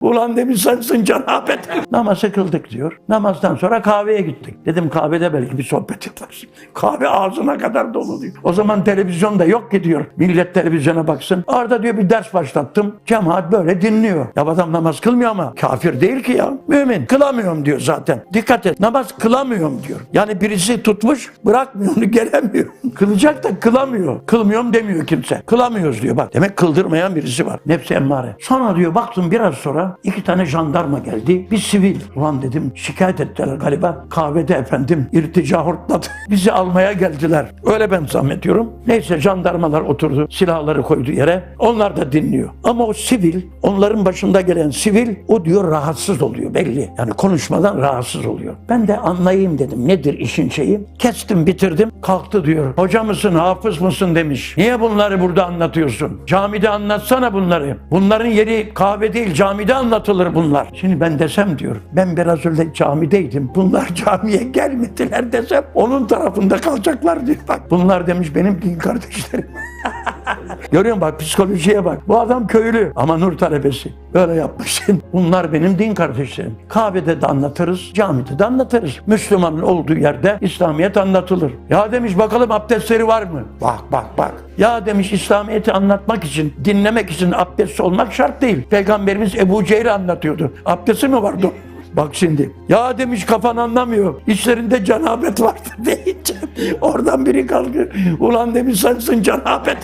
Ulan demiş sensin cenabet. Namazı kıldık diyor. Namazdan sonra kahveye gittik. Dedim kahvede belki bir sohbet yaparız. Kahve ağzına kadar dolu diyor. O zaman televizyon da yok ki diyor. Millet televizyona baksın. Orada diyor bir ders başlattım. Cemaat böyle dinliyor. Ya adam namaz kılmıyor ama kafir değil ki ya. Mümin. Kılamıyorum diyor zaten. Dikkat et. Namaz kılamıyorum diyor. Yani birisi tutmuş bırakmıyor onu, gelemiyor. Kılacak da kılamıyor. Kılmıyorum demiyor kimse. Kılamıyoruz diyor. Bak demek kıldırmayan birisi var. Nefsi emmare. Sonra diyor baktım biraz sonra 2 tane jandarma geldi. Bir sivil. Ulan dedim şikayet ettiler galiba. Kahvede efendim irtica hortladı. Bizi almaya geldiler. Öyle ben zannediyorum. Neyse jandarmalar oturdu. Silahları koydu yere. Onlar da dinliyor. Ama o sivil, onların başında gelen sivil o diyor rahatsız oluyor belli. Yani konuşmadan rahatsız oluyor. Ben de anlayayım dedim. Nedir işin şeyi? Kestim bitirdim. Kalktı diyor. Hoca mısın, hafız mısın demiş. Niye bunları burada anlatıyorsun? Camide anlatsana bunları. Bunların yeri kahve değil, camide anlatılır bunlar. Şimdi ben desem diyor. Ben biraz öyle camideydim. Bunlar camiye gelmediler desem onun tarafında kalacaklar diyor. Bak bunlar demiş benim din kardeşlerim. Görüyor musun bak psikolojiye bak. Bu adam köylü ama nur talebesi. Böyle yapmış. Bunlar benim din kardeşlerim. Kahvede de anlatırız, camide de anlatırız. Müslümanın olduğu yerde İslamiyet anlatılır. Ya demiş bakalım abdestleri var mı? Bak. Ya demiş İslamiyet'i anlatmak için, dinlemek için abdestli olmak şart değil. Peygamberimiz Ebu Cehil'i anlatıyordu. Abdesti mi vardı? Bak şimdi. Ya demiş kafan anlamıyor. İçlerinde cenabet vardı deyince. Oradan biri kalkıyor. Ulan demiş sensin cenabet.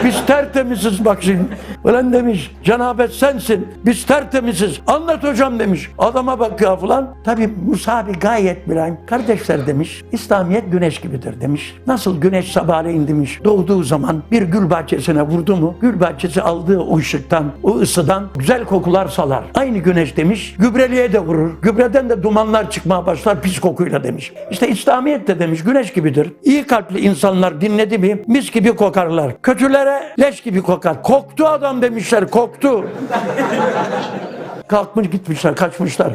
Biz tertemiziz bak şimdi. Ulan demiş cenabet sensin. Biz tertemiziz. Anlat hocam demiş. Adama bakıyor falan. Tabii Musa abi gayet bilen. Kardeşler demiş. İslamiyet güneş gibidir demiş. Nasıl güneş sabahleyin demiş. Doğduğu zaman bir gül bahçesine vurdu mu? Gül bahçesi aldığı o ışıktan, o ısıdan güzel kokular salar. Aynı güneş demiş. Gübreliğe de vurur. Gübreden de dumanlar çıkmaya başlar pis kokuyla demiş. İşte İslamiyet de demiş güneş gibidir. İyi kalpli insanlar dinledi mi mis gibi kokarlar. Kötülere leş gibi kokar. Koktu adam demişler, koktu. Kalkmış gitmişler, kaçmışlar.